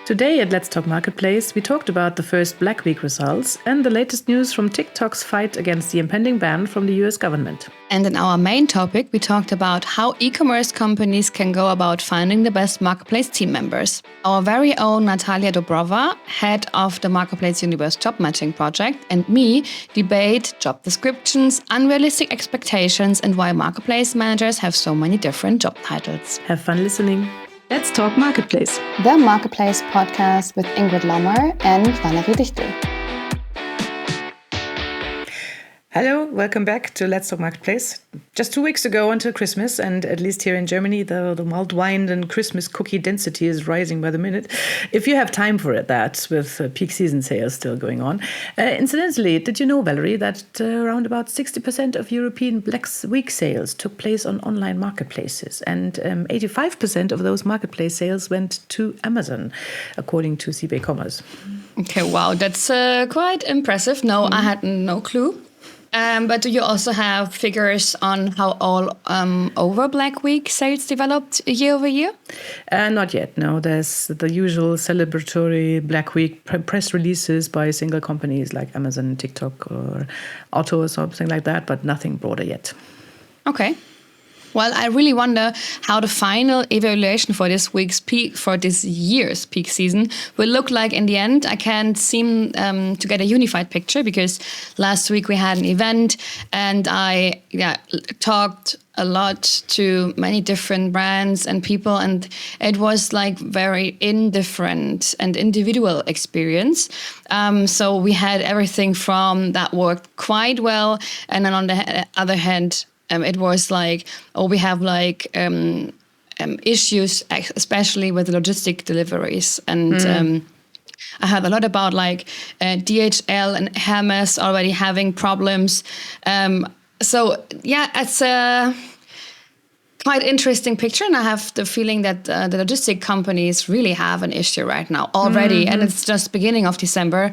Today at Let's Talk Marketplace, we talked about the first Black Week results and the latest news from TikTok's fight against the impending ban from the US government. And in our main topic, we talked about how e-commerce companies can go about finding the best marketplace team members. Our very own Natalia Dobrova, head of the Marketplace Universe job matching project, and me debate job descriptions, unrealistic expectations, and why marketplace managers have so many different job titles. Have fun listening. Let's Talk Marketplace. The Marketplace podcast with Ingrid and Valerie. Hello, welcome back to Let's Talk Marketplace. Just 2 weeks ago until Christmas, and at least here in Germany, the mulled wine and Christmas cookie density is rising by the minute. If you have time for it, that with peak season sales still going on. Incidentally, did you know, Valerie, that around about 60% of European Black Week sales took place on online marketplaces, and 85% of those marketplace sales went to Amazon, according to CB Commerce. Okay, wow, that's quite impressive. No, I had no clue. But do you also have figures on how all over Black Week sales developed year over year? Not yet, no. There's the usual celebratory Black Week press releases by single companies like Amazon, TikTok or Otto or something like that, but nothing broader yet. Okay. Well, I really wonder how the final evaluation for this year's peak season will look like in the end. I can't seem to get a unified picture because last week we had an event and I talked a lot to many different brands and people, and it was like very indifferent and individual experience. So we had everything from that worked quite well, and then on the other hand, it was like, we have like issues, especially with logistic deliveries. And I heard a lot about like DHL and Hermes already having problems. So yeah, it's a quite interesting picture. And I have the feeling that the logistic companies really have an issue right now already. And it's just beginning of December.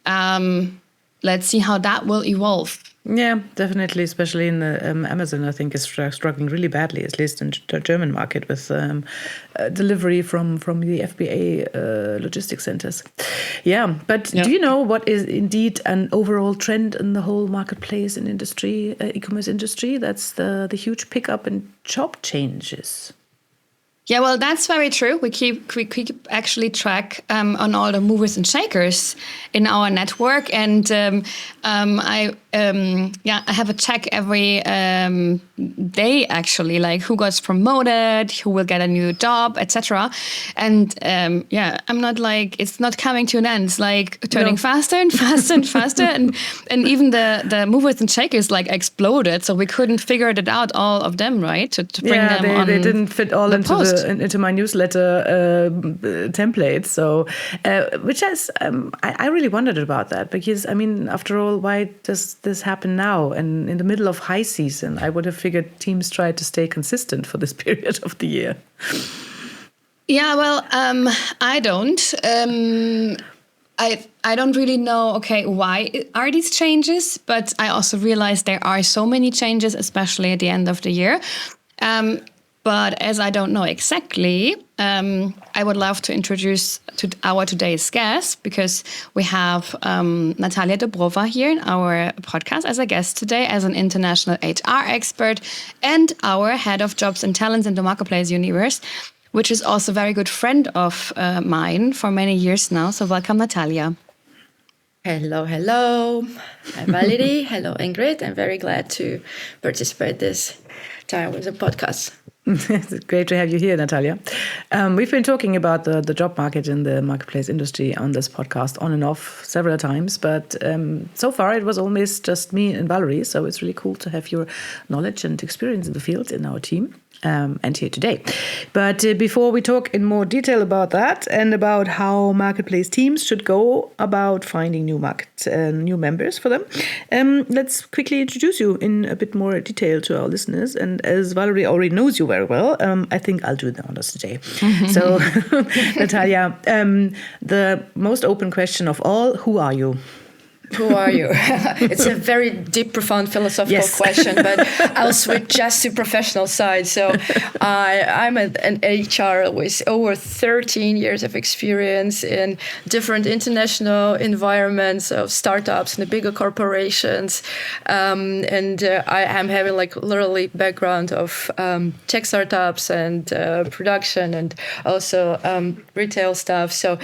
Let's see how that will evolve. Yeah, definitely, especially in the Amazon, I think is struggling really badly, at least in the German market, with delivery from the FBA logistics centers. Yeah, but do you know what is indeed an overall trend in the whole marketplace and industry, e-commerce industry? That's the huge pickup in job changes. Yeah, well, that's very true. We keep actually track on all the movers and shakers in our network, and I have a check every day actually, like who got promoted, who will get a new job, etc. And I'm not like, it's not coming to an end. It's like turning faster and faster and faster, and even the movers and shakers like exploded, so we couldn't figure it out, all of them, right? To bring them on. They didn't fit all into my newsletter template. So, which is, I really wondered about that, because I mean, after all, why does this happen now? And in the middle of high season, I would have figured teams try to stay consistent for this period of the year. Yeah, well, I don't. I don't really know, why are these changes? But I also realize there are so many changes, especially at the end of the year. But as I don't know exactly, I would love to introduce our today's guest, because we have Natalia Dobrova here in our podcast as a guest today, as an international HR expert and our head of jobs and talents in the Marketplace Universe, which is also a very good friend of mine for many years now. So welcome, Natalia. Hello. I'm Valerie. Hello, Ingrid. I'm very glad to participate this time with the podcast. It's great to have you here, Natalia. We've been talking about the job market in the marketplace industry on this podcast on and off several times, but so far it was always just me and Valerie, so it's really cool to have your knowledge and experience in the field in our team. And here today. But before we talk in more detail about that and about how marketplace teams should go about finding new members for them, let's quickly introduce you in a bit more detail to our listeners. And as Valerie already knows you very well, I think I'll do the honors today. So, Natalia, the most open question of all: who are you? Who are you? It's a very deep, profound philosophical question, but I'll switch just to professional side. So I'm an HR with over 13 years of experience in different international environments of startups and the bigger corporations. And I am having like literally background of tech startups and production and also retail stuff. So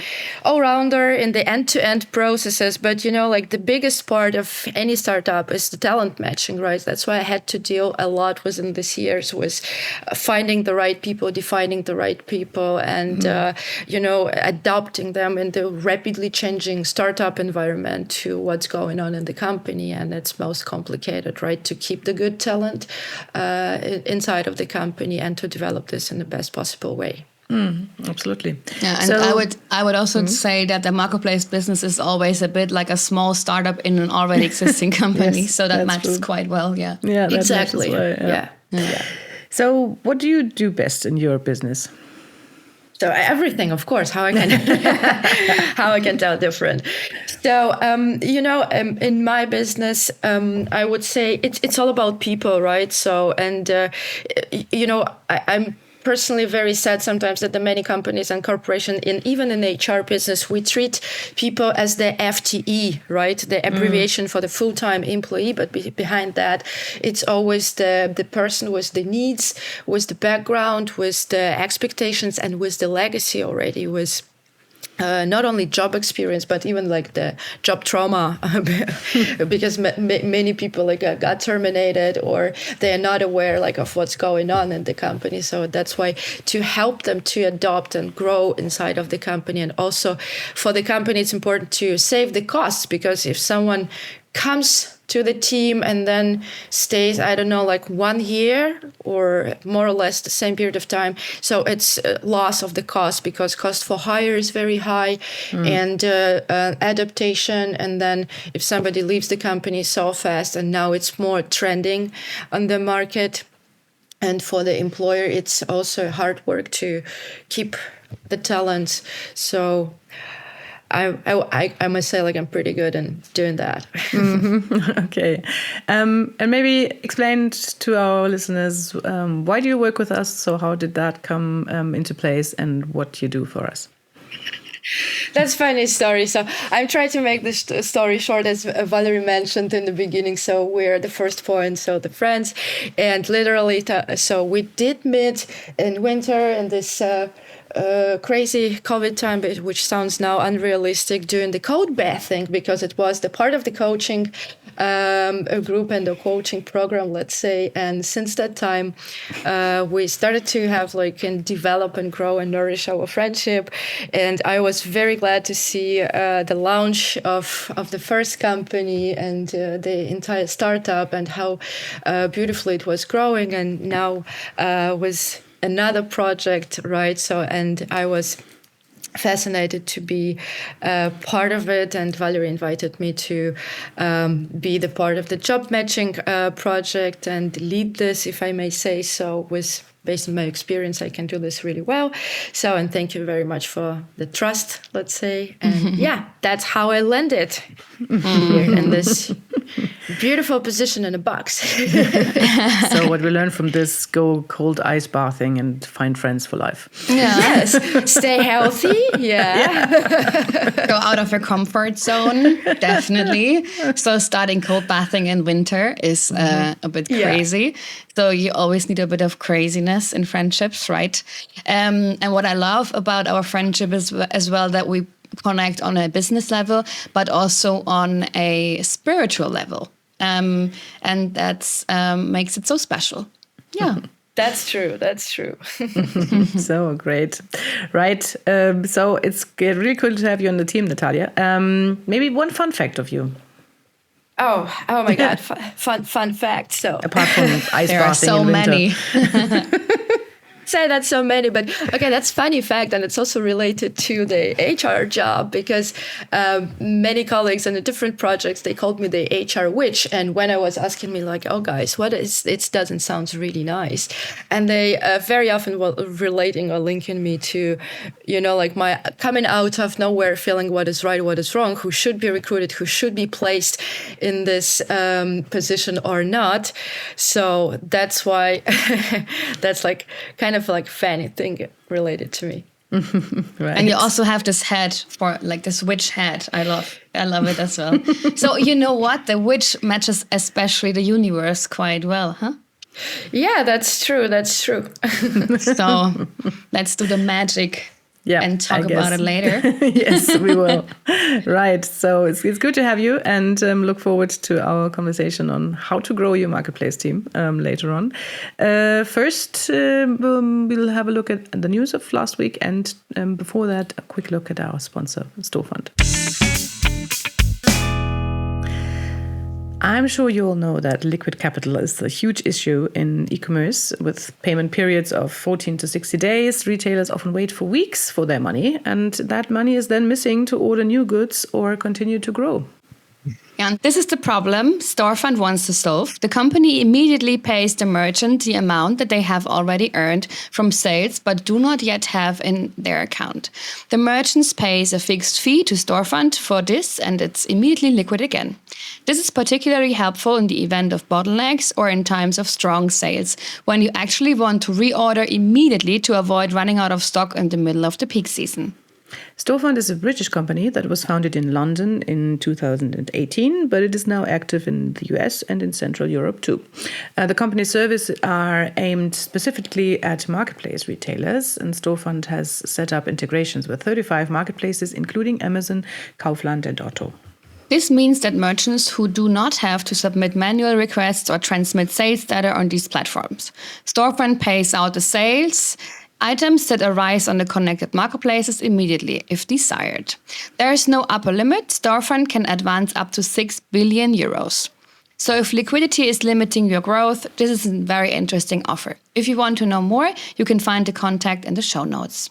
all-rounder in the end-to-end processes. But, like the biggest part of any startup is the talent matching, right? That's why I had to deal a lot within this years with finding the right people, defining the right people, and, adopting them in the rapidly changing startup environment to what's going on in the company. And it's most complicated, right? To keep the good talent inside of the company and to develop this in the best possible way. Absolutely. Yeah, and I would also say that the marketplace business is always a bit like a small startup in an already existing company. Yes, so that matches true. quite well. Yeah. Yeah, that exactly. matches well, Yeah. So what do you do best in your business? So everything, of course. How I can tell different. So in my business, I would say it's all about people, right? So I'm personally very sad sometimes that the many companies and corporations, even in HR business, we treat people as the FTE, right? The abbreviation for the full-time employee. But behind that, it's always the person with the needs, with the background, with the expectations, and with the legacy already, with not only job experience, but even like the job trauma, because many people got terminated or they are not aware of what's going on in the company. So that's why to help them to adopt and grow inside of the company, and also for the company, it's important to save the costs, because if someone comes to the team and then stays, 1 year or more or less the same period of time. So it's loss of the cost, because cost for hire is very high and adaptation. And then if somebody leaves the company so fast, and now it's more trending on the market. And for the employer, it's also hard work to keep the talents. So I must say, I'm pretty good in doing that. Okay. And maybe explain to our listeners, why do you work with us? So how did that come into place, and what you do for us? That's a funny story. So I'm trying to make this story short, as Valerie mentioned in the beginning. So we're the first point, so the friends. And literally, so we did meet in winter in this crazy COVID time, which sounds now unrealistic, doing the code bathing, because it was the part of the coaching group and the coaching program, let's say. And since that time, we started to have and develop and grow and nourish our friendship. And I was very glad to see the launch of the first company and the entire startup, and how beautifully it was growing. And now was another project, right? So, and I was fascinated to be part of it, and Valerie invited me to be the part of the job matching project and lead this, if I may say so. Based on my experience, I can do this really well. So, and thank you very much for the trust, let's say. And that's how I landed here in this beautiful position in a box. So what we learned from this: go cold ice bathing and find friends for life. Yeah. Yes, stay healthy. Go out of your comfort zone, definitely. So starting cold bathing in winter is a bit crazy. So you always need a bit of craziness in friendships, right? And what I love about our friendship is as well that we connect on a business level, but also on a spiritual level. And that's makes it so special. Yeah. That's true. That's true. So great. Right. So it's really cool to have you on the team, Natalia. Maybe one fun fact of you. Oh my God. Fun fact. So apart from ice there are bathing so in winter. many. say that so many, but okay, that's funny fact, and it's also related to the HR job because many colleagues in the different projects, they called me the HR witch, and when I was asking me like, oh guys, what is it? Doesn't sound really nice, and they very often were relating or linking me to, like my coming out of nowhere, feeling what is right, what is wrong, who should be recruited, who should be placed in this position or not. So that's why that's like kind of like funny thing related to me. Right. And you also have this head for like this witch head. I love it as well. So you know what? The witch matches especially the universe quite well, huh? Yeah, that's true. That's true. So let's do the magic. Yeah, and talk about it later. Yes, we will. Right. So it's good to have you, and look forward to our conversation on how to grow your marketplace team later on. First, we'll have a look at the news of last week, and before that, a quick look at our sponsor, Storefront. I'm sure you all know that liquid capital is a huge issue in e-commerce. With payment periods of 14 to 60 days, retailers often wait for weeks for their money, and that money is then missing to order new goods or continue to grow. And this is the problem Storefront wants to solve. The company immediately pays the merchant the amount that they have already earned from sales but do not yet have in their account. The merchants pays a fixed fee to Storefront for this, and it's immediately liquid again. This is particularly helpful in the event of bottlenecks or in times of strong sales, when you actually want to reorder immediately to avoid running out of stock in the middle of the peak season. Storefront is a British company that was founded in London in 2018, but it is now active in the US and in Central Europe too. The company's services are aimed specifically at marketplace retailers, and Storefront has set up integrations with 35 marketplaces, including Amazon, Kaufland, and Otto. This means that merchants who do not have to submit manual requests or transmit sales data on these platforms. Storefront pays out the sales items that arise on the connected marketplaces immediately, if desired. There is no upper limit. Storefront can advance up to 6 billion euros. So if liquidity is limiting your growth, this is a very interesting offer. If you want to know more, you can find the contact in the show notes.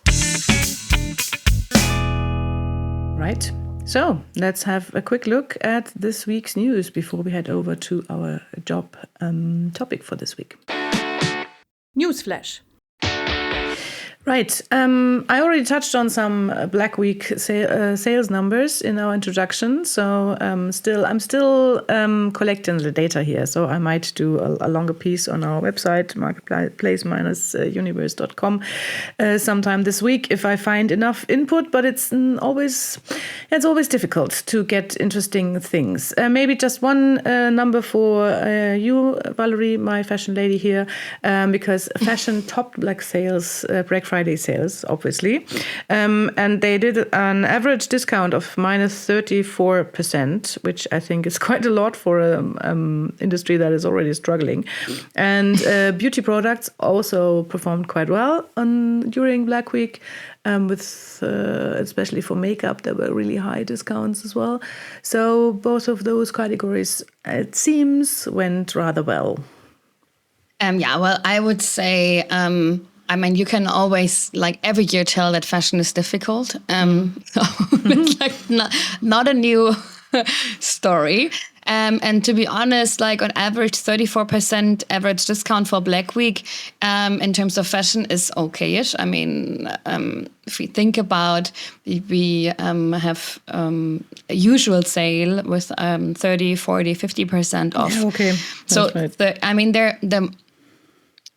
Right. So let's have a quick look at this week's news before we head over to our job topic for this week. Newsflash. Right. I already touched on some Black Week sales numbers in our introduction. So I'm still collecting the data here. So I might do a longer piece on our website, marketplace-universe.com, sometime this week if I find enough input. But it's always difficult to get interesting things. Maybe just one number for you, Valerie, my fashion lady here, because fashion topped Black Friday sales, obviously. And they did an average discount of minus 34%, which I think is quite a lot for an industry that is already struggling. And beauty products also performed quite well during Black Week, with especially for makeup, there were really high discounts as well. So both of those categories, it seems, went rather well. Well, I would say... you can always, like every year, tell that fashion is difficult. So it's like not a new story. And to be honest, like on average, 34% average discount for Black Week in terms of fashion is okay-ish. I mean, if we think about, we have a usual sale with 30, 40, 50% off. Yeah, okay. So, right.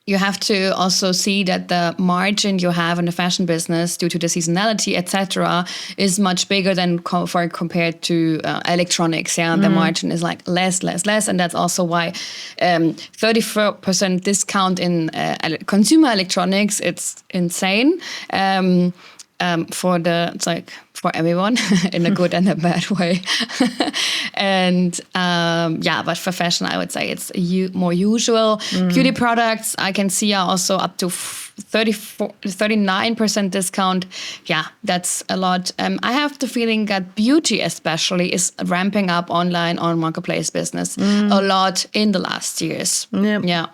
You have to also see that the margin you have in the fashion business due to the seasonality, etc., is much bigger than compared to electronics. Yeah, the margin is like less, and that's also why 34% discount in consumer electronics. It's insane. For everyone in a good and a bad way. And but for fashion, I would say it's more usual. Beauty products, I can see are also up to 39% discount. Yeah, that's a lot. I have the feeling that beauty especially is ramping up online on marketplace business a lot in the last years. Yeah. Yeah.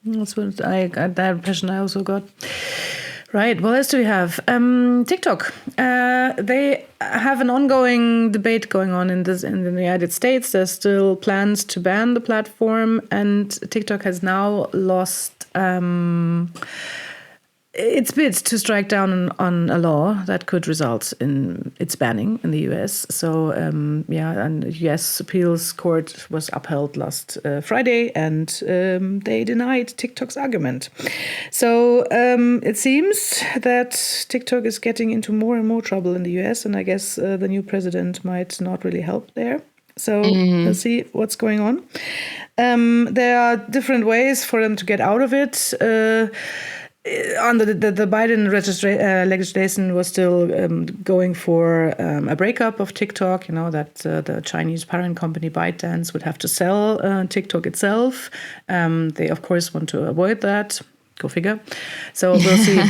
That's what that impression I also got. Right. What else do we have? TikTok. They have an ongoing debate going on in the United States. There's still plans to ban the platform, and TikTok has now lost its bid to strike down on a law that could result in its banning in the US. So, and the US appeals court was upheld last Friday, and they denied TikTok's argument. So it seems that TikTok is getting into more and more trouble in the US, and I guess the new president might not really help there. So we'll see what's going on. There are different ways for them to get out of it. Under the Biden legislation was still going for a breakup of TikTok, that the Chinese parent company ByteDance would have to sell TikTok itself. They, of course, want to avoid that. Go figure. So we'll see.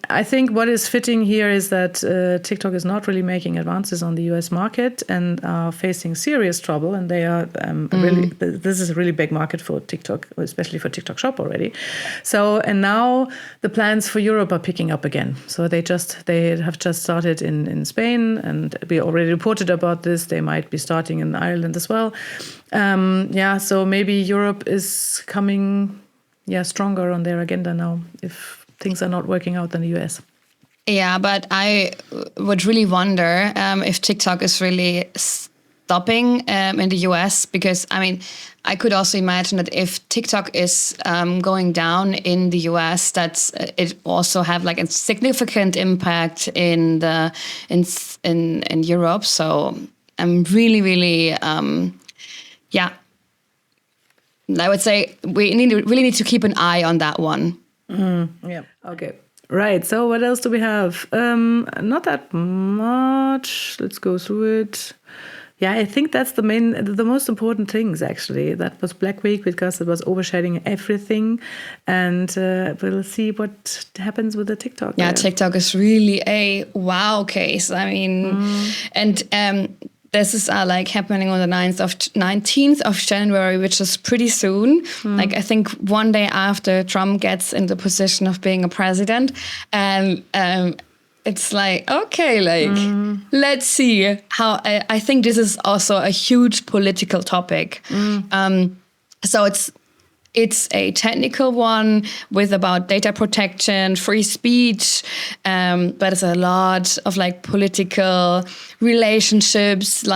I think what is fitting here is that TikTok is not really making advances on the US market and are facing serious trouble. And they are this is a really big market for TikTok, especially for TikTok Shop already. So, and now the plans for Europe are picking up again. So they have just started in Spain, and we already reported about this. They might be starting in Ireland as well. So maybe Europe is coming stronger on their agenda now if things are not working out in the US. Yeah, but I would really wonder if TikTok is really stopping in the US, because, I could also imagine that if TikTok is going down in the US, that it also have like a significant impact in Europe. So I'm really, really, I would say we really need to keep an eye on that one. Yeah. Okay. Right. So what else do we have? Not that much. Let's go through it. Yeah, I think that's the most important things, actually. That was Black Week because it was overshadowing everything. And we'll see what happens with the TikTok. Yeah, TikTok is really a wow case. This is happening on the 19th of January, which is pretty soon. I think one day after Trump gets in the position of being a president. And it's let's see how. I think this is also a huge political topic. So it's a technical one with about data protection, free speech, but it's a lot of political relationships,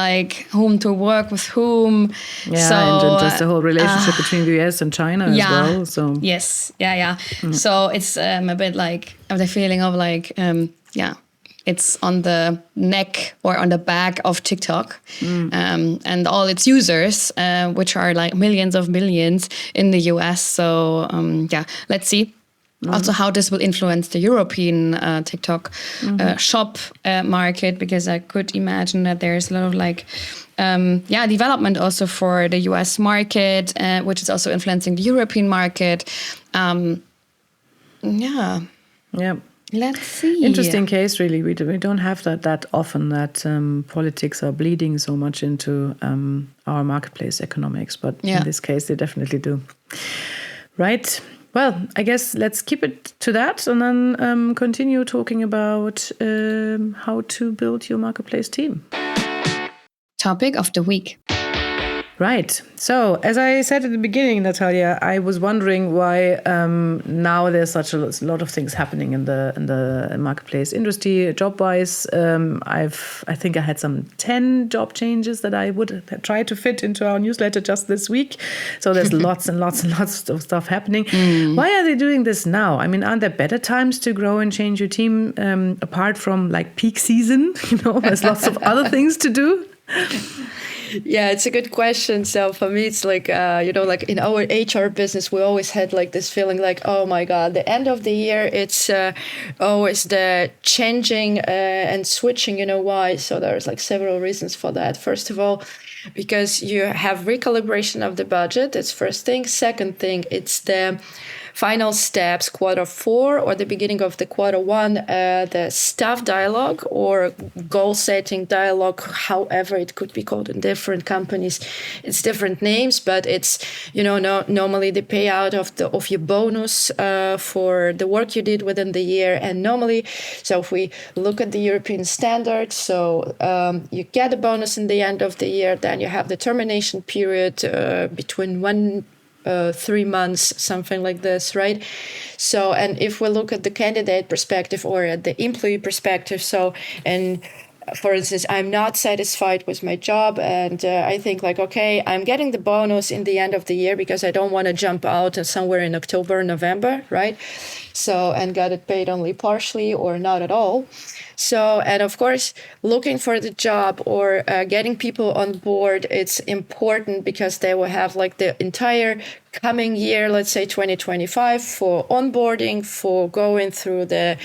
whom to work with whom. Yeah, and just the whole relationship between the US and China as well. So yes, So it's a bit of the feeling of it's on the neck or on the back of TikTok and all its users, which are millions of millions in the US. So, let's see also how this will influence the European TikTok shop market, because I could imagine that there's a lot of development also for the US market, which is also influencing the European market. Yeah. Let's see. Interesting case, really. We don't have that often, that politics are bleeding so much into our marketplace economics. But in this case, they definitely do. Right. Well, I guess let's keep it to that and then continue talking about how to build your marketplace team. Topic of the week. Right. So, as I said at the beginning, Natalia, I was wondering why now there's such a lot of things happening in the marketplace industry, job-wise. I think I had some 10 job changes that I would try to fit into our newsletter just this week. So there's lots and lots and lots of stuff happening. Why are they doing this now? Aren't there better times to grow and change your team apart from peak season? There's lots of other things to do. Yeah, it's a good question. So for me, it's in our HR business, we always had this feeling oh my God, the end of the year, it's always the changing and switching. You know why? So there's several reasons for that. First of all, because you have recalibration of the budget. That's first thing. Second thing, it's the final steps, Q4 or the beginning of the Q1, the staff dialogue or goal setting dialogue, however it could be called in different companies. It's different names, but it's, normally the payout of your bonus for the work you did within the year. And normally, so if we look at the European standards, so you get a bonus in the end of the year, then you have the termination period between 3 months, something like this, right? So, and if we look at the candidate perspective or at the employee perspective, for instance, I'm not satisfied with my job and I think like, okay, I'm getting the bonus in the end of the year because I don't want to jump out somewhere in October, November, right? So, and got it paid only partially or not at all. So, and of course, looking for the job or getting people on board, it's important because they will have like the entire coming year, let's say 2025, for onboarding, for going through the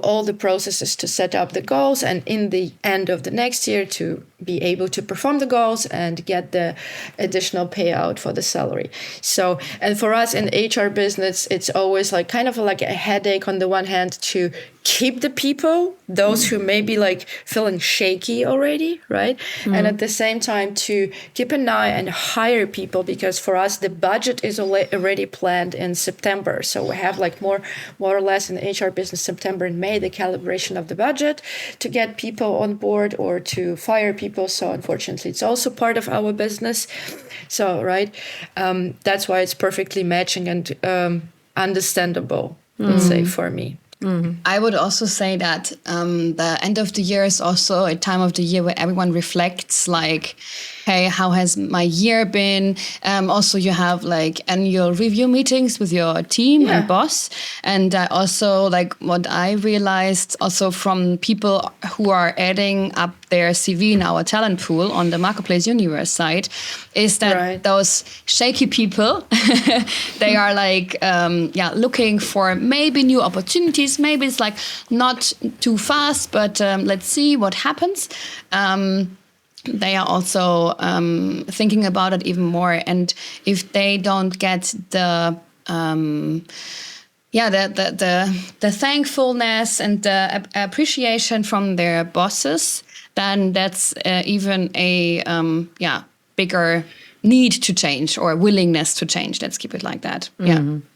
all the processes to set up the goals, and in the end of the next year to be able to perform the goals and get the additional payout for the salary. So, and for us in HR business, it's always like kind of like a headache on the one hand to keep the people, those who may be like feeling shaky already, right? And at the same time to keep an eye and hire people, because for us, the budget is already planned in September. So we have like more or less in the HR business, September and May, the calibration of the budget to get people on board or to fire people. So unfortunately, it's also part of our business. So, right, that's why it's perfectly matching and understandable, let's say, for me. I would also say that the end of the year is also a time of the year where everyone reflects like, hey, how has my year been? Also, you have like annual review meetings with your team and boss. And also like what I realized also from people who are adding up their CV in our talent pool on the Marketplace Universe site is that those shaky people, they are like, looking for maybe new opportunities. Maybe it's like not too fast, but let's see what happens. They are also thinking about it even more. And if they don't get the thankfulness and the appreciation from their bosses, then that's even a bigger need to change or willingness to change. Let's keep it like that.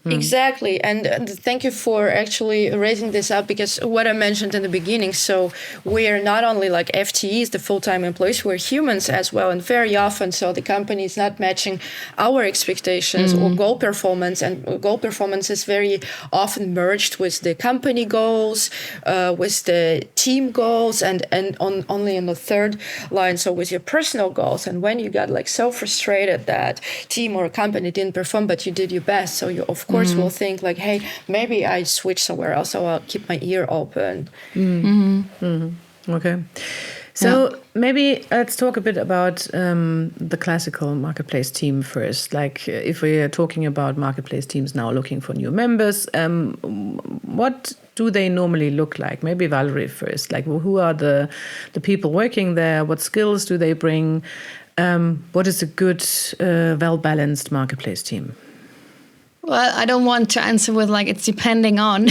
Exactly. And thank you for actually raising this up, because what I mentioned in the beginning, so we are not only like FTEs, the full-time employees, we're humans as well. And very often, so the company is not matching our expectations or goal performance. And goal performance is very often merged with the company goals, with the team goals, and only in the third line, so with your personal goals. And when you got like so frustrated that team or company didn't perform, but you did your best, so you of course will think like, hey, maybe I switch somewhere else, so I'll keep my ear open. Okay. So maybe let's talk a bit about the classical marketplace team first. Like if we are talking about marketplace teams now looking for new members, what do they normally look like? Maybe Valerie first. Like who are the people working there? What skills do they bring? What is a good, well-balanced marketplace team? Well, I don't want to answer with like, it's depending on,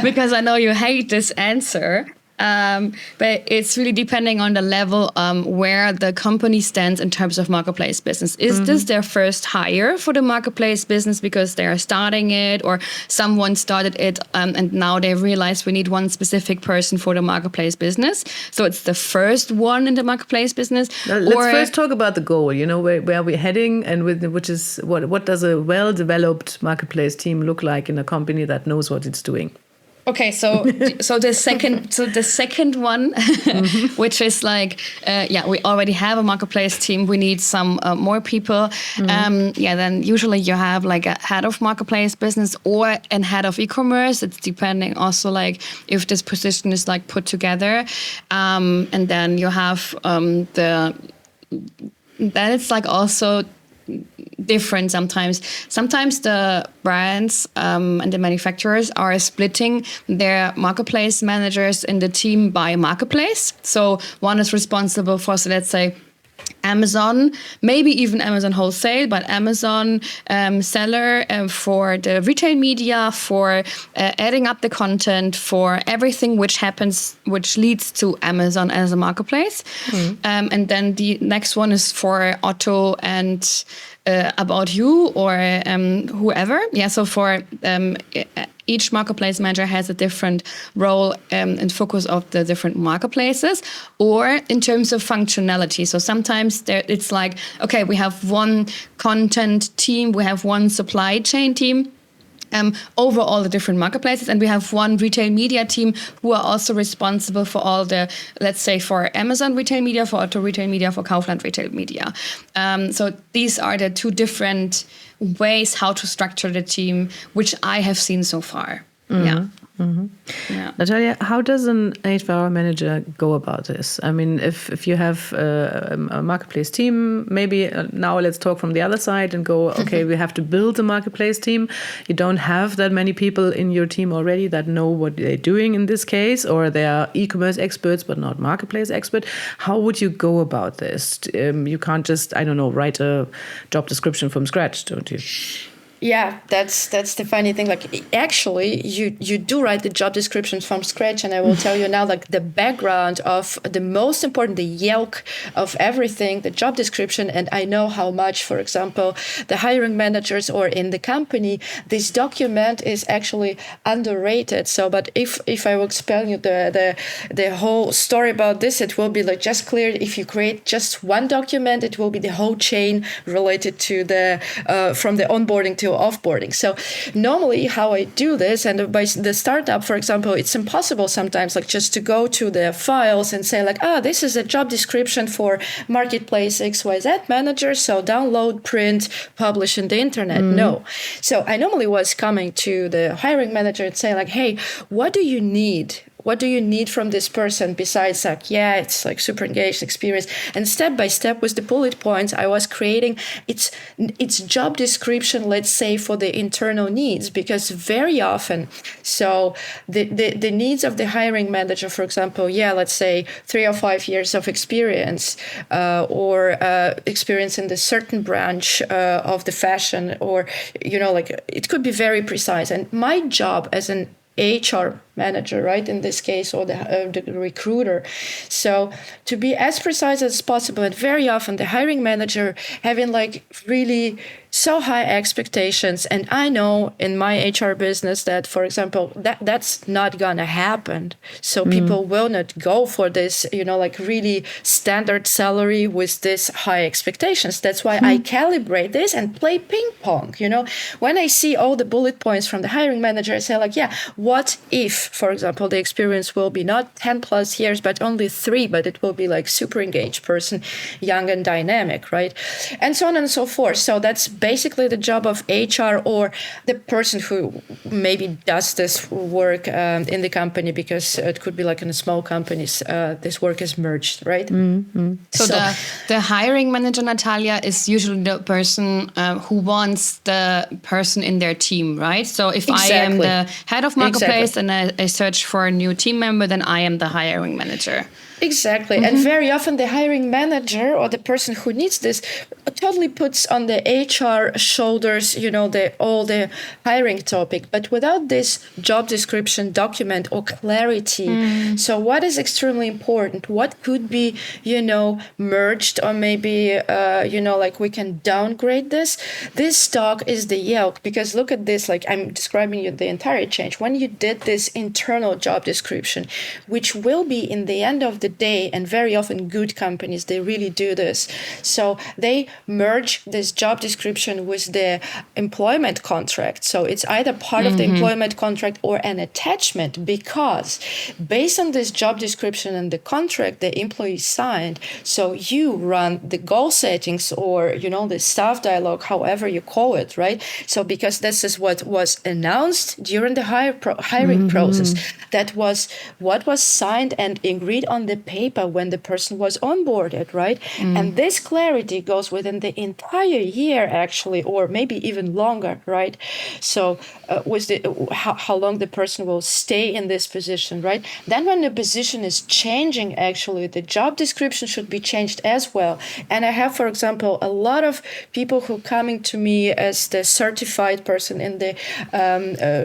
because I know you hate this answer. But it's really depending on the level where the company stands in terms of marketplace business. Is this their first hire for the marketplace business because they are starting it, or someone started it and now they realize we need one specific person for the marketplace business? So it's the first one in the marketplace business. Now, let's first talk about the goal, where we're heading, and which is what does a well-developed marketplace team look like in a company that knows what it's doing? Okay, so the second one, which is like, we already have a marketplace team. We need some more people. Then usually you have like a head of marketplace business or a head of e-commerce. It's depending also like if this position is like put together, and then you have then it's like also different sometimes. Sometimes the brands and the manufacturers are splitting their marketplace managers in the team by marketplace. So one is responsible for, so let's say, Amazon, maybe even Amazon wholesale, but Amazon seller for the retail media, for adding up the content, for everything which happens, which leads to Amazon as a marketplace. And then the next one is for Otto and About You or whoever. Yeah, so for each marketplace manager has a different role and focus of the different marketplaces, or in terms of functionality. So sometimes it's like, okay, we have one content team, we have one supply chain team over all the different marketplaces, and we have one retail media team who are also responsible for all the, let's say, for Amazon retail media, for Otto retail media, for Kaufland retail media. So these are the two different ways how to structure the team, which I have seen so far. Yeah. Yeah. Natalia, how does an HR manager go about this? I mean, if you have a marketplace team, maybe now let's talk from the other side and go, okay, we have to build a marketplace team. You don't have that many people in your team already that know what they're doing in this case, or they are e-commerce experts but not marketplace expert. How would you go about this? You can't just, I don't know, write a job description from scratch, don't you? Yeah, that's the funny thing. Like, actually, you do write the job descriptions from scratch, and I will tell you now, like, the background of the most important, the yelk of everything, the job description. And I know how much, for example, the hiring managers or in the company, this document is actually underrated. So, but if I will explain you the whole story about this, it will be like just clear. If you create just one document, it will be the whole chain related to the from the onboarding to offboarding. So normally how I do this, and by the startup, for example, it's impossible sometimes like just to go to the files and say like, this is a job description for marketplace XYZ manager. So download, print, publish in the internet. No. So I normally was coming to the hiring manager and say like, hey, what do you need? What do you need from this person besides like, yeah, it's like super engaged experience? And step by step with the bullet points, I was creating its job description, let's say, for the internal needs, because very often, so the needs of the hiring manager, for example, yeah, let's say 3 or 5 years of experience or experience in the certain branch of the fashion, or, you know, like it could be very precise. And my job as an HR manager, right, in this case, or the recruiter. So to be as precise as possible, and very often the hiring manager having like really so high expectations. And I know in my HR business that, for example, that's not gonna happen. So people will not go for this, you know, like really standard salary with this high expectations. That's why I calibrate this and play ping pong. You know, when I see all the bullet points from the hiring manager, I say like, yeah, what if, for example, the experience will be not 10 plus years, but only 3, but it will be like super engaged person, young and dynamic, right? And so on and so forth. So that's basically the job of HR, or the person who maybe does this work in the company, because it could be like in a small companies, this work is merged, right? So the hiring manager, Natalia, is usually the person who wants the person in their team, right? So if I am the head of marketplace and I search for a new team member, then I am the hiring manager. Exactly. And very often the hiring manager or the person who needs this totally puts on the HR shoulders, you know, all the hiring topic, but without this job description document or clarity. So what is extremely important? What could be, you know, merged, or maybe, you know, like we can downgrade this? This stock is the yelk, because look at this, like I'm describing you the entire change. When you did this internal job description, which will be in the end of the day, and very often good companies, they really do this. So they merge this job description with the employment contract. So it's either part of the employment contract or an attachment, because based on this job description and the contract the employee signed, so you run the goal settings, or, you know, the staff dialogue, however you call it, right? So because this is what was announced during the hiring process, that was what was signed and agreed on the the paper when the person was onboarded, right? And this clarity goes within the entire year, actually, or maybe even longer, right? So how long the person will stay in this position, right? Then when the position is changing, actually, the job description should be changed as well. And I have, for example, a lot of people who coming to me as the certified person in the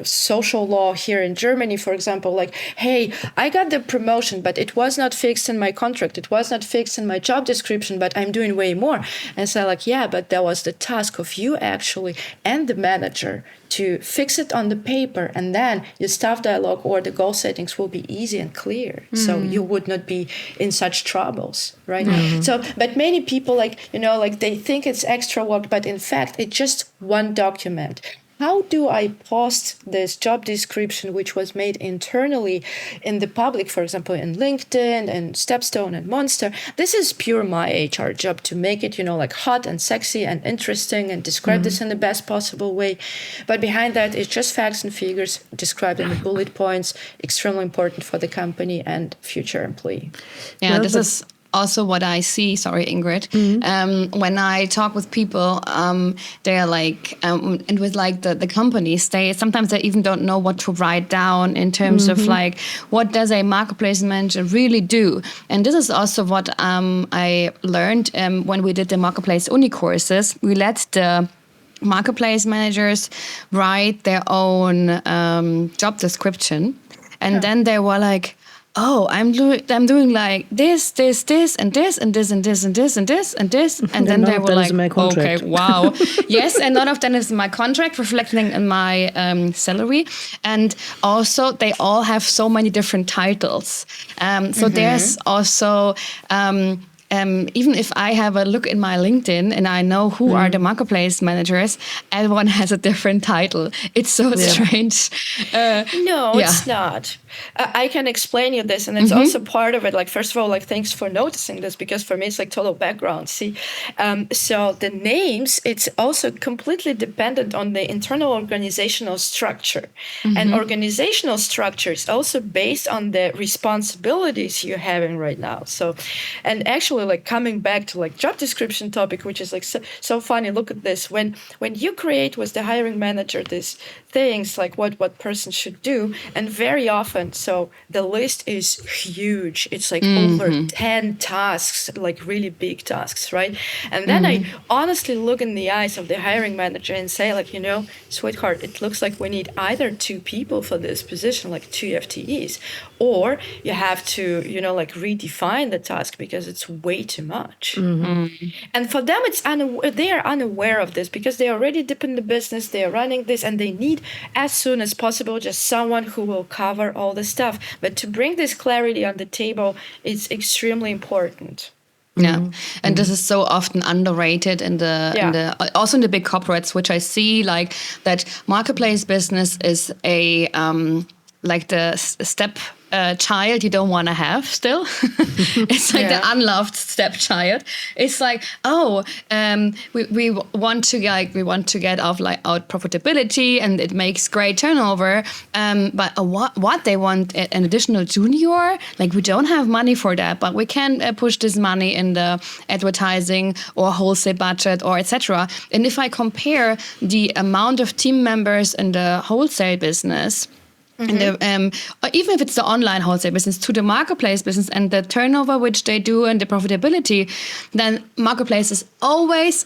social law here in Germany, for example, like, hey, I got the promotion, but it was not fixed in my contract. It was not fixed in my job description, but I'm doing way more. And so like, yeah, but that was the task of you actually and the manager to fix it on the paper, and then your staff dialogue or the goal settings will be easy and clear. So you would not be in such troubles, right? So, but many people like they think it's extra work, but in fact, it's just one document. How do I post this job description, which was made internally in the public, for example, in LinkedIn and Stepstone and Monster? This is pure my HR job to make it, like hot and sexy and interesting and describe this in the best possible way. But behind that, it's just facts and figures described in the bullet points, extremely important for the company and future employee. Yeah, this is also what I see, sorry, Ingrid, when I talk with people, they're like, and with like the companies, sometimes they even don't know what to write down in terms of like, what does a marketplace manager really do? And this is also what I learned when we did the Marketplace Uni courses. We let the marketplace managers write their own job description. And then they were like, oh, I'm doing like this, and this, and this, and this, and this, and this, and this. And then they were like, okay, wow. Yes, and none of them is in my contract, reflecting in my salary. And also, they all have so many different titles. So there's also... even if I have a look in my LinkedIn and I know who are the marketplace managers, everyone has a different title. It's so strange. It's not. I can explain you this, and it's also part of it. Like, first of all, like, thanks for noticing this, because for me, it's like total background. See, so the names, it's also completely dependent on the internal organizational structure. And organizational structure is also based on the responsibilities you're having right now. So, and actually, like, coming back to like job description topic, which is like so funny. Look at this. When you create with the hiring manager these things, like what person should do, and very often, so the list is huge. It's like over 10 tasks, like really big tasks, right? And then I honestly look in the eyes of the hiring manager and say, like, sweetheart, it looks like we need either 2 people for this position, like 2 FTEs, or you have to, like redefine the task because it's way too much. And for them, they are unaware of this because they already dip in the business, they are running this, and they need as soon as possible just someone who will cover all the stuff. But to bring this clarity on the table is extremely important. Yeah, and this is so often underrated in also in the big corporates, which I see like that marketplace business is a like the step child you don't want to have still. It's like the unloved stepchild. It's like, we want to get out profitability, and it makes great turnover. But what they want, an additional junior, like we don't have money for that, but we can push this money in the advertising or wholesale budget or etc. And if I compare the amount of team members in the wholesale business, and even if it's the online wholesale business to the marketplace business and the turnover which they do and the profitability, then marketplace is always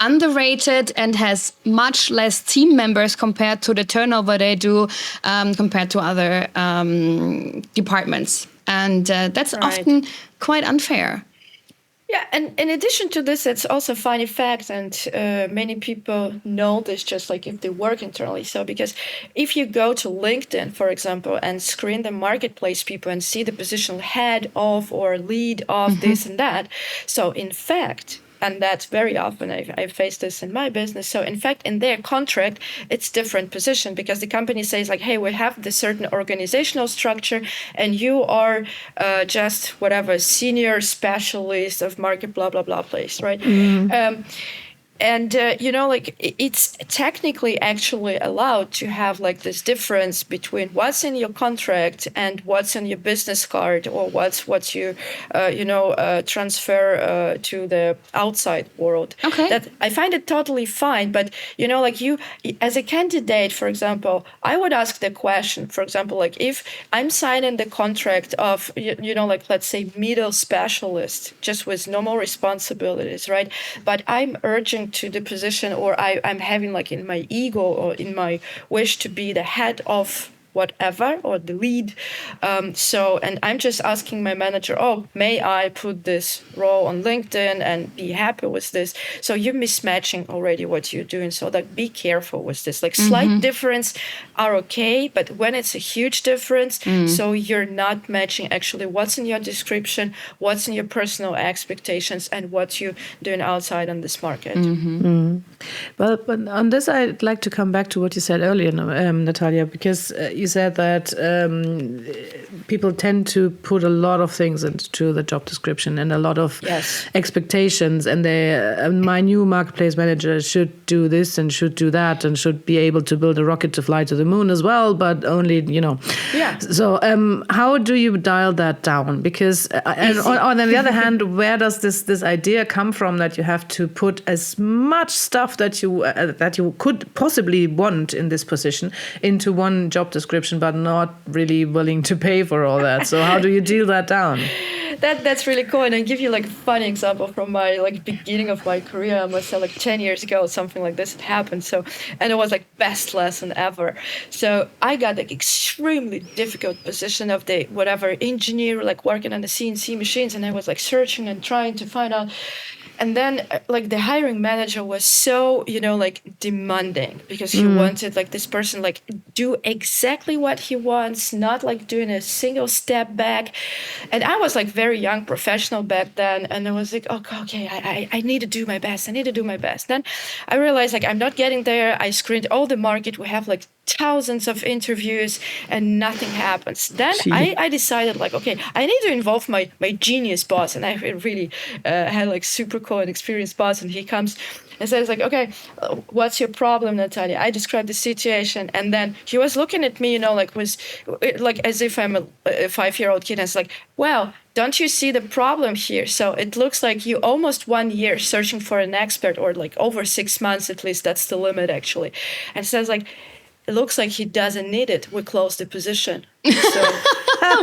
underrated and has much less team members compared to the turnover they do compared to other departments. And that's often quite unfair. Yeah, and in addition to this, it's also a funny fact, and many people know this just like if they work internally. So because if you go to LinkedIn, for example, and screen the marketplace people and see the position head of or lead of this and that, so in fact, and that's very often, I face this in my business. So in fact, in their contract, it's different position because the company says like, hey, we have this certain organizational structure and you are just whatever, senior specialist of market, blah, blah, blah place, right? And, it's technically actually allowed to have like this difference between what's in your contract and what's in your business card, or what's you, transfer to the outside world. Okay. That I find it totally fine. But, you, as a candidate, for example, I would ask the question, for example, like if I'm signing the contract of, let's say middle specialist, just with normal responsibilities, right? But I'm urging to the position, or I'm having like in my ego or in my wish to be the head of whatever, or the lead. And I'm just asking my manager, may I put this role on LinkedIn and be happy with this? So you're mismatching already what you're doing. So like, be careful with this. Like slight difference are okay, but when it's a huge difference, so you're not matching actually what's in your description, what's in your personal expectations, and what you're doing outside on this market. Well, but on this, I'd like to come back to what you said earlier, Natalia, because you said that people tend to put a lot of things into the job description and a lot of expectations, and my new marketplace manager should do this and should do that and should be able to build a rocket to fly to the moon as well, but only, Yeah. So how do you dial that down? Because on the other hand, where does this idea come from that you have to put as much stuff that you could possibly want in this position into one job description, but not really willing to pay for all that? So how do you deal that down? That's really cool. And I'll give you like a funny example from my like beginning of my career. I must say like 10 years ago, something like this had happened. So, and it was like best lesson ever. So I got like extremely difficult position of the whatever engineer, like working on the CNC machines. And I was like searching and trying to find out. And then like the hiring manager was so, like demanding, because he wanted like this person like do exactly what he wants, not like doing a single step back. And I was like very young professional back then. And I was like, okay, I need to do my best. Then I realized like I'm not getting there. I screened all the market. We have like thousands of interviews and nothing happens. Then I decided like, okay, I need to involve my genius boss. And I really had like super cool and experienced boss. And he comes and says like, okay, what's your problem, Natalia? I described the situation. And then he was looking at me, like was like as if I'm a 5-year-old kid. And it's like, well, don't you see the problem here? So it looks like you almost 1 year searching for an expert, or like over 6 months at least. That's the limit actually. And says like, it looks like he doesn't need it. We closed the position. So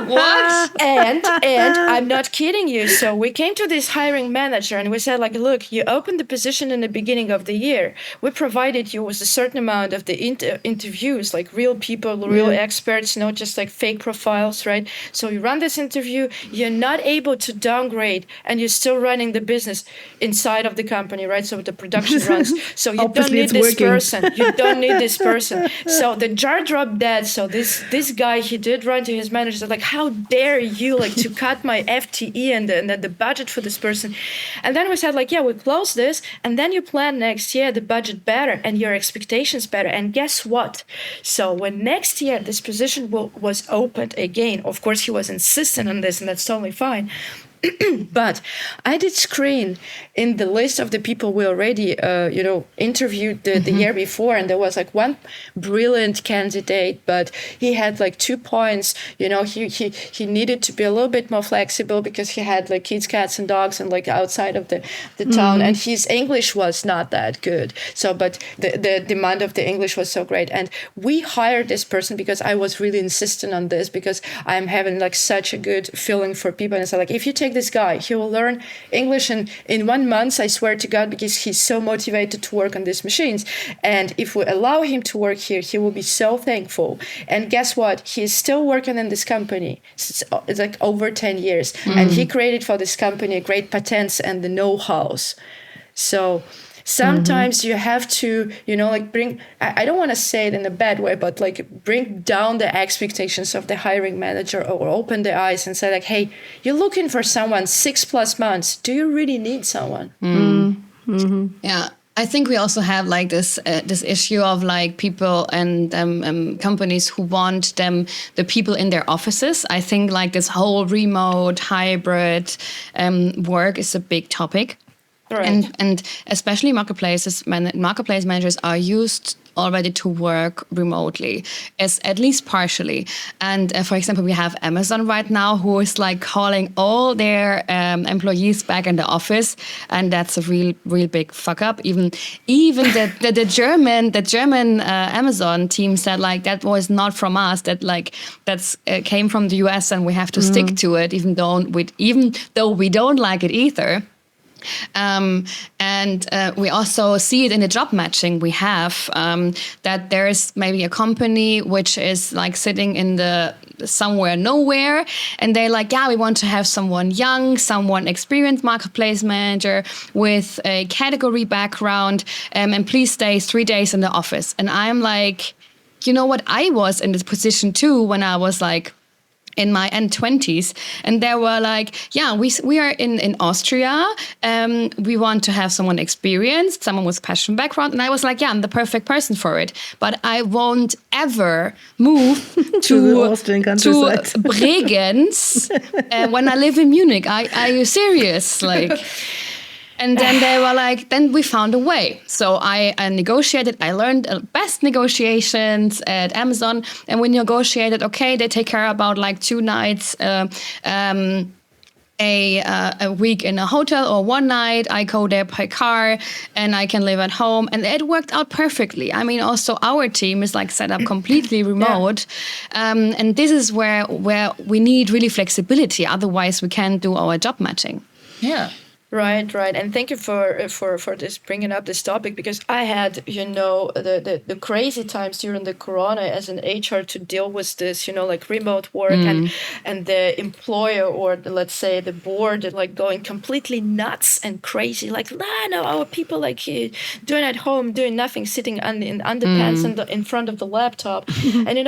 what? And I'm not kidding you. So we came to this hiring manager and we said like, look, you opened the position in the beginning of the year. We provided you with a certain amount of the interviews, like real people, real experts, not just like fake profiles, right? So you run this interview, you're not able to downgrade, and you're still running the business inside of the company, right? So the production runs. So you don't need this person. You don't need this person. So the jar dropped dead. So this guy, he did run to his manager, like, how dare you like to cut my FTE and the budget for this person? And then we said like, yeah, we close this, and then you plan next year the budget better and your expectations better. And guess what? So when next year this position was opened again, of course he was insistent on this, and that's totally fine. But I did screen in the list of the people we already, interviewed the year before, and there was like one brilliant candidate, but he had like 2 points. He needed to be a little bit more flexible because he had like kids, cats, and dogs, and like outside of the town, and his English was not that good. So, but the demand of the English was so great, and we hired this person because I was really insistent on this, because I'm having like such a good feeling for people, and so like, if you take this guy, he will learn English in 1 month, I swear to God, because he's so motivated to work on these machines. And if we allow him to work here, he will be so thankful. And guess what? He is still working in this company. It's like over 10 years. And he created for this company great patents and the know-hows. So sometimes you have to, like bring, I don't want to say it in a bad way, but like bring down the expectations of the hiring manager, or open the eyes and say like, hey, you're looking for someone 6+ months. Do you really need someone? Yeah. I think we also have like this issue of like people and companies who want the people in their offices. I think like this whole remote hybrid work is a big topic. Right. And especially marketplace managers are used already to work remotely, as at least partially. And for example, we have Amazon right now who is like calling all their employees back in the office, and that's a real big fuck up. Even the German Amazon team said like that was not from us. That's came from the US, and we have to stick to it, even though we don't like it either. And we also see it in the job matching we have, that there's maybe a company which is like sitting in the somewhere nowhere, and they're like, yeah, we want to have someone young, someone experienced marketplace manager with a category background, and please stay 3 days in the office. And I'm like, you know what, I was in this position too when I was like in my end 20s, and they were like, yeah, we are in Austria, we want to have someone experienced, someone with passion background. And I was like, yeah, I'm the perfect person for it, but I won't ever move to the Austrian countryside, to Bregenz when I live in Munich. Are you serious? Like, and then they were like, then we found a way. So I negotiated. I learned best negotiations at Amazon, and we negotiated. Okay, they take care about like 2 nights, a week in a hotel, or 1 night. I go there by car, and I can live at home, and it worked out perfectly. I mean, also our team is like set up completely remote, and this is where we need really flexibility. Otherwise, we can't do our job matching. Yeah. Right. And thank you for this bringing up this topic, because I had, the crazy times during the corona as an HR to deal with this, like remote work and the employer, or let's say the board, like going completely nuts and crazy, like, no, our people like doing at home, doing nothing, sitting in underpants in front of the laptop. And,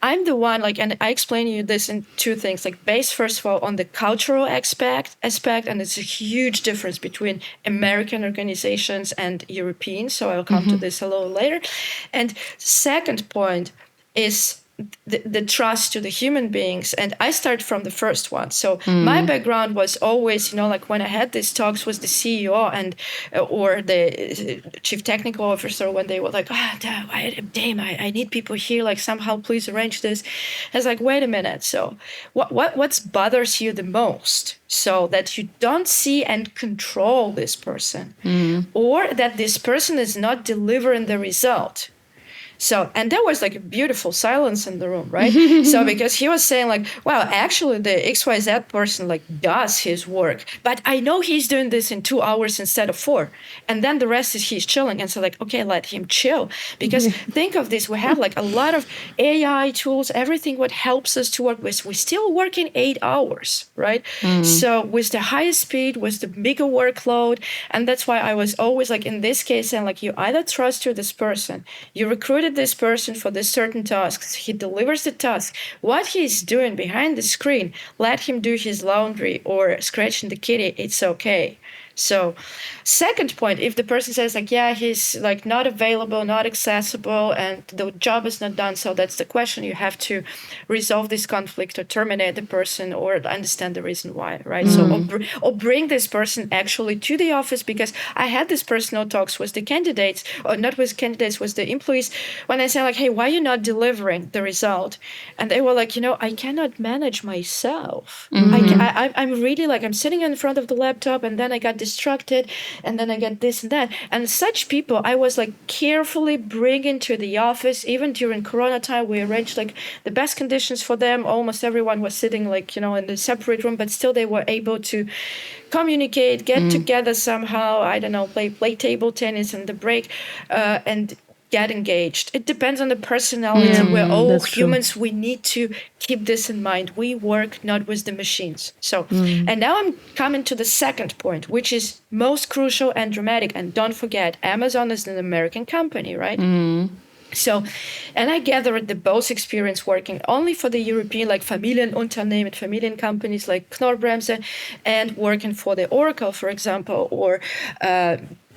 I'm the one, like, and I explain you this in 2 things, like based, first of all, on the cultural aspect, and it's a huge difference between American organizations and European. So I'll come to this a little later. And second point is the trust to the human beings. And I start from the first one. So my background was always, like when I had these talks with the CEO and or the chief technical officer, when they were like, I need people here, like somehow please arrange this. I was like, wait a minute. So what bothers you the most? So that you don't see and control this person, or that this person is not delivering the result. So, and there was like a beautiful silence in the room, right? So, because he was saying like, well, actually the XYZ person like does his work, but I know he's doing this in 2 hours instead of 4. And then the rest is he's chilling. And so like, okay, let him chill. Because think of this, we have like a lot of AI tools, everything what helps us to work with. We still work in 8 hours, right? So with the highest speed, with the bigger workload. And that's why I was always like in this case, and like you either trust to this person, you recruited this person for this certain tasks, he delivers the task. What he's doing behind the screen, let him do his laundry or scratching the kitty, it's okay. So second point, if the person says like, yeah, he's like not available, not accessible, and the job is not done, so that's the question. You have to resolve this conflict or terminate the person or understand the reason why, right? So or bring this person actually to the office, because I had these personal talks with the candidates, or not with candidates, with the employees, when I say like, hey, why are you not delivering the result? And they were like, I cannot manage myself. I'm really like, I'm sitting in front of the laptop, and then I got distracted, and then I get this and that. And such people I was like carefully bringing to the office. Even during Corona time, we arranged like the best conditions for them. Almost everyone was sitting like, in the separate room, but still they were able to communicate, get together somehow, I don't know, play table tennis in the break, and get engaged. It depends on the personality. We're all humans. True. We need to keep this in mind. We work not with the machines. So, and now I'm coming to the second point, which is most crucial and dramatic. And don't forget, Amazon is an American company, right? So, and I gathered the both experience working only for the European, like Familienunternehmen, Familien companies like Knorr-Bremse, and working for the Oracle, for example, or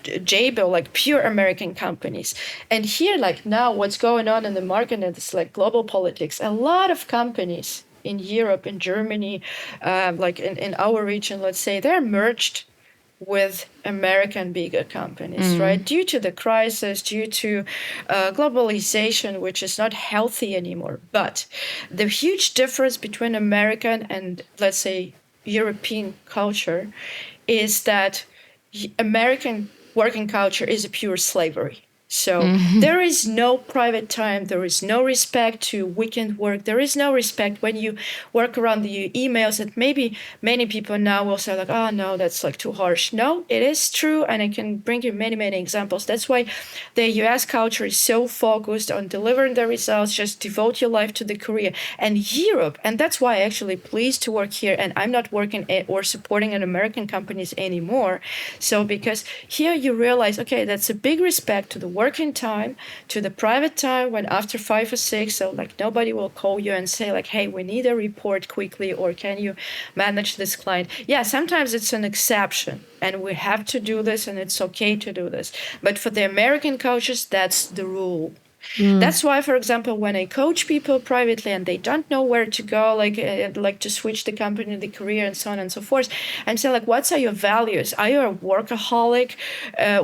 Jabil, like pure American companies. And here, like now what's going on in the market, and it's like global politics. A lot of companies in Europe, in Germany, like in our region, let's say, they're merged with American bigger companies, right? Due to the crisis, due to globalization, which is not healthy anymore. But the huge difference between American and, let's say, European culture is that American working culture is a pure slavery. So there is no private time. There is no respect to weekend work. There is no respect when you work around the emails. And maybe many people now will say like, oh, no, that's like too harsh. No, it is true. And I can bring you many, many examples. That's why the US culture is so focused on delivering the results. Just devote your life to the career. And Europe, and that's why I actually pleased to work here. And I'm not working or supporting an American companies anymore. So because here you realize, okay, that's a big respect to the working time, to the private time when after 5 or 6, so like nobody will call you and say like, hey, we need a report quickly, or can you manage this client? Yeah, sometimes it's an exception and we have to do this and it's okay to do this. But for the American coaches, that's the rule. That's why, for example, when I coach people privately and they don't know where to go, like to switch the company, the career, and so on and so forth, I'm saying like, what are your values? Are you a workaholic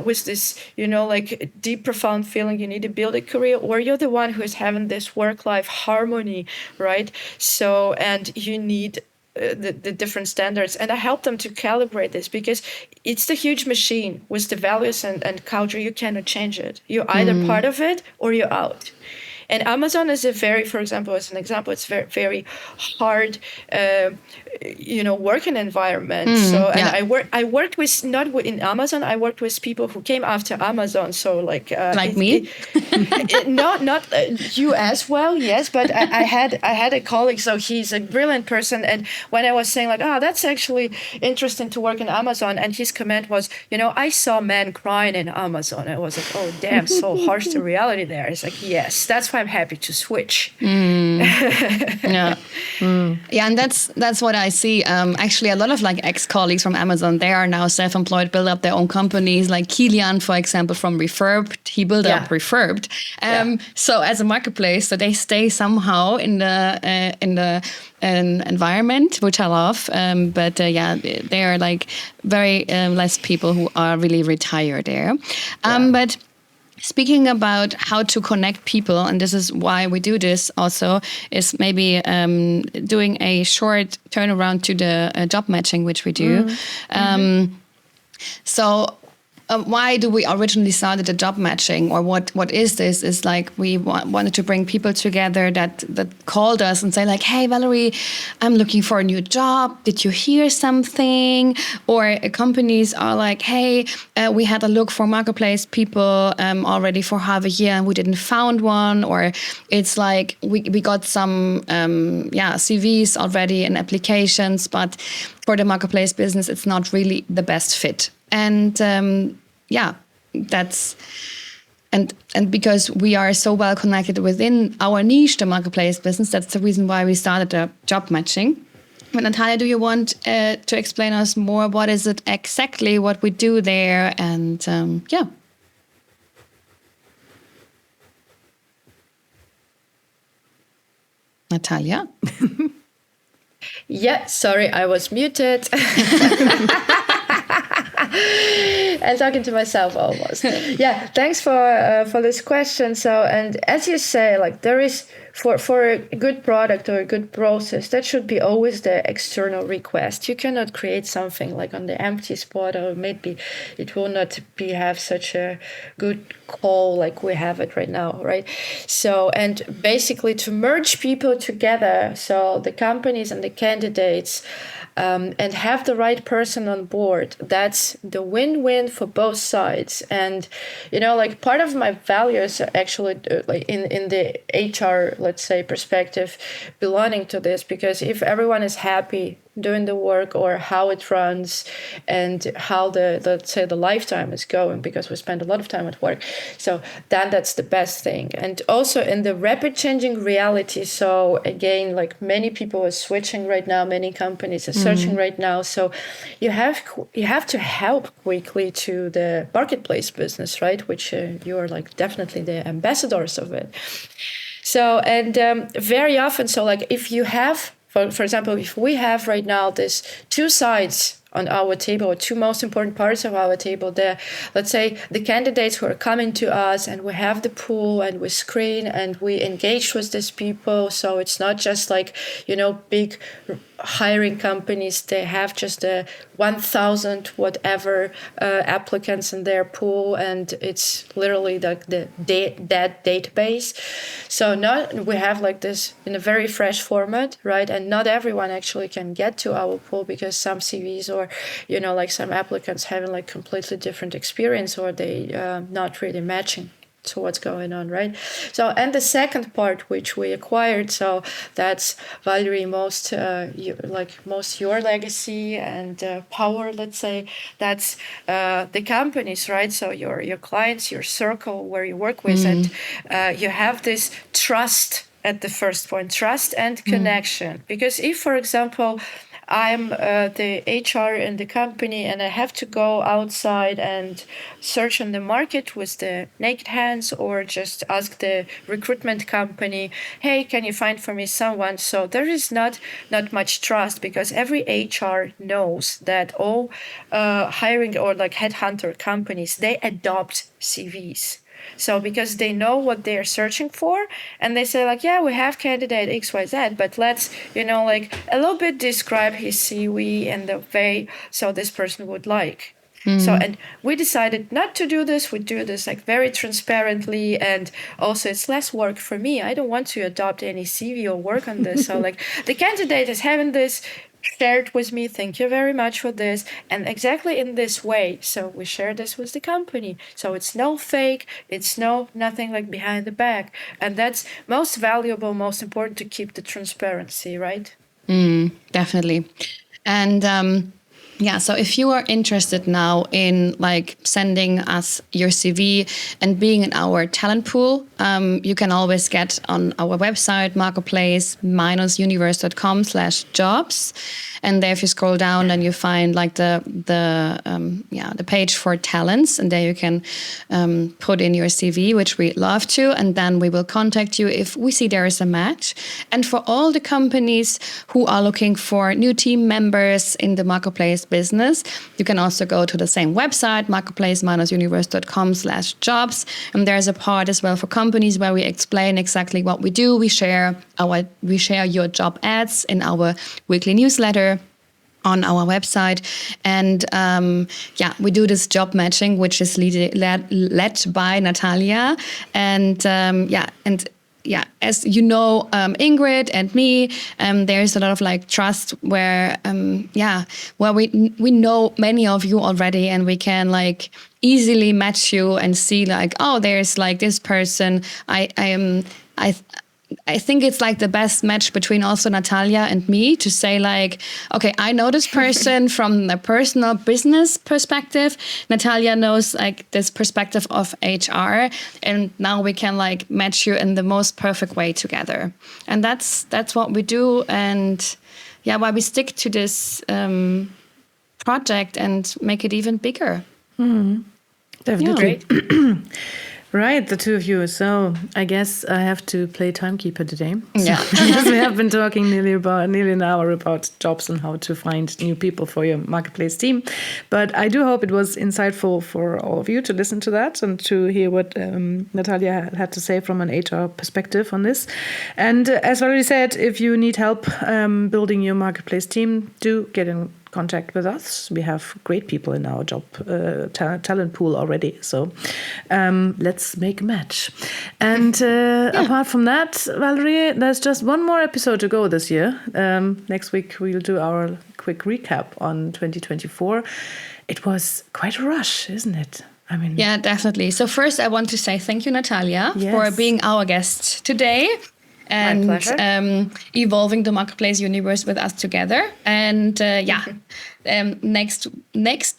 with this, like deep, profound feeling you need to build a career, or you're the one who is having this work-life harmony, right? So, and you need the different standards, and I help them to calibrate this because it's the huge machine with the values and culture. You cannot change it. You're either part of it or you're out. And Amazon is for example, it's very, very hard, working environment. So, and I worked with, in Amazon, I worked with people who came after Amazon. So like me? Not you as well, yes. But I had a colleague, so he's a brilliant person. And when I was saying like, oh, that's actually interesting to work in Amazon, and his comment was, I saw men crying in Amazon. I was like, oh, damn, so harsh the reality there. It's like, yes, that's why I'm happy to switch. Yeah, and that's what I see. Actually, a lot of like ex-colleagues from Amazon, they are now self-employed, build up their own companies. Like Kilian, for example, from Refurbed, he built up Refurbed. So as a marketplace, so they stay somehow in the environment, which I love. But they are like very less people who are really retired there. But speaking about how to connect people, and this is why we do this also, is maybe doing a short turnaround to the job matching, which we do. So why do we originally started the job matching, or what is this? Is like we wanted to bring people together that called us and say like, hey, Valerie, I'm looking for a new job. Did you hear something? Or companies are like, hey, we had a look for marketplace people already for half a year and we didn't found one. Or it's like we got some CVs already and applications, but for the marketplace business, it's not really the best fit. And that's and because we are so well connected within our niche, the marketplace business, that's the reason why we started the job matching. But Natalia, do you want to explain us more? What is it exactly? What we do there? And Natalia. Yeah, sorry, I was muted. And talking to myself almost. Yeah, thanks for this question. So, and as you say, like there is for a good product or a good process, that should be always the external request. You cannot create something like on the empty spot, or maybe it will not have such a good call like we have it right now, right? So, and basically to merge people together, so the companies and the candidates, and have the right person on board. That's the win-win for both sides. And, like part of my values are actually like in the HR, let's say, perspective belonging to this, because if everyone is happy doing the work, or how it runs, and how let's say the lifetime is going, because we spend a lot of time at work, so then that's the best thing. And also in the rapid changing reality, so again, like many people are switching right now, many companies are searching right now, so you have to help quickly to the marketplace business, right, which you are like definitely the ambassadors of it. So, and very often, so like if you have, for example, if we have right now this two sides on our table, or two most important parts of our table. Let's say the candidates who are coming to us, and we have the pool, and we screen, and we engage with these people. So it's not just like, big hiring companies. They have just 1,000 whatever applicants in their pool, and it's literally like that database. So we have like this in a very fresh format, right? And not everyone actually can get to our pool, because some CVs or like some applicants having like completely different experience, or they not really matching to what's going on, right? So, and the second part which we acquired, so that's Valerie, most your legacy and power, let's say, that's the companies, right? So your clients, your circle where you work with, and you have this trust at the first point, trust and connection. Because if, for example, I'm the HR in the company, and I have to go outside and search on the market with the naked hands, or just ask the recruitment company, hey, can you find for me someone? So there is not much trust, because every HR knows that all hiring or like headhunter companies, they adopt CVs. So because they know what they're searching for, and they say like, yeah, we have candidate XYZ, but let's, like a little bit describe his CV in the way so this person would like. So, and we decided not to do this. We do this like very transparently, and also it's less work for me. I don't want to adopt any CV or work on this. So like the candidate is having this shared with me, thank you very much for this, and exactly in this way. So we share this with the company. So it's no fake, it's nothing like behind the back. And that's most valuable, most important, to keep the transparency, right? Definitely. And so if you are interested now in like sending us your CV and being in our talent pool, you can always get on our website, marketplace-universe.com/jobs. And there, if you scroll down, then you find like the page for talents, and there you can put in your CV, which we love to, and then we will contact you if we see there is a match. And for all the companies who are looking for new team members in the marketplace business, you can also go to the same website, marketplace-universe.com/jobs, and there's a part as well for companies where we explain exactly what we do. We share your job ads in our weekly newsletter on our website, and we do this job matching, which is led by Natalia, and as you know, Ingrid and me, there's a lot of like trust where we know many of you already, and we can like easily match you and see like, oh, there's like this person. I think it's like the best match between also Natalia and me to say like, okay, I know this person from a personal business perspective. Natalia knows like this perspective of HR, and now we can like match you in the most perfect way together. And that's what we do, and why we stick to this project and make it even bigger. Definitely. Right, the two of you. So I guess I have to play timekeeper today. Yeah. Because we have been talking nearly an hour about jobs and how to find new people for your marketplace team. But I do hope it was insightful for all of you to listen to that and to hear what Natalia had to say from an HR perspective on this. And as already said, if you need help building your marketplace team, do get in contact with us. We have great people in our job talent pool already. So let's make a match. And apart from that, Valerie, there's just one more episode to go this year. Next week, we'll do our quick recap on 2024. It was quite a rush, isn't it? I mean, yeah, definitely. So first, I want to say thank you, Natalia, for being our guest today. And evolving the marketplace universe with us together. And next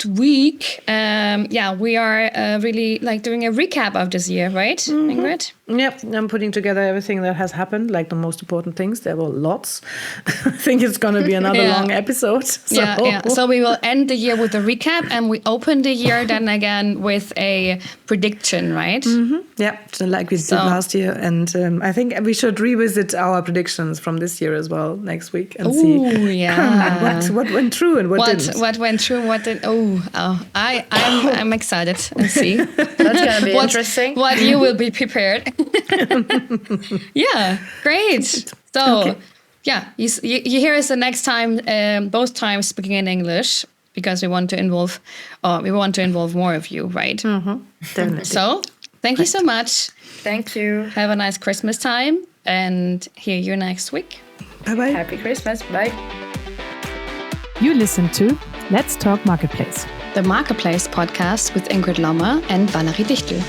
week, we are really like doing a recap of this year, right, Ingrid? Yep, I'm putting together everything that has happened, like the most important things. There were lots. I think it's going to be another long episode. So. So we will end the year with a recap, and we open the year then again with a prediction, right? Yeah, so like we did last year. And I think we should revisit revisit our predictions from this year as well next week and see what went true and what didn't. What went true, what didn't. I'm excited to see. That's going to be interesting. What you will be prepared. Yeah, great. So, you hear us the next time, both times speaking in English, because we want to involve more of you, right? Mm-hmm. Definitely. So, thank you so much. Thank you. Have a nice Christmas time, and hear you next week. Bye-bye. Happy Christmas. Bye. You listen to Let's Talk Marketplace. The Marketplace podcast with Ingrid Lommer and Valerie Dichtel.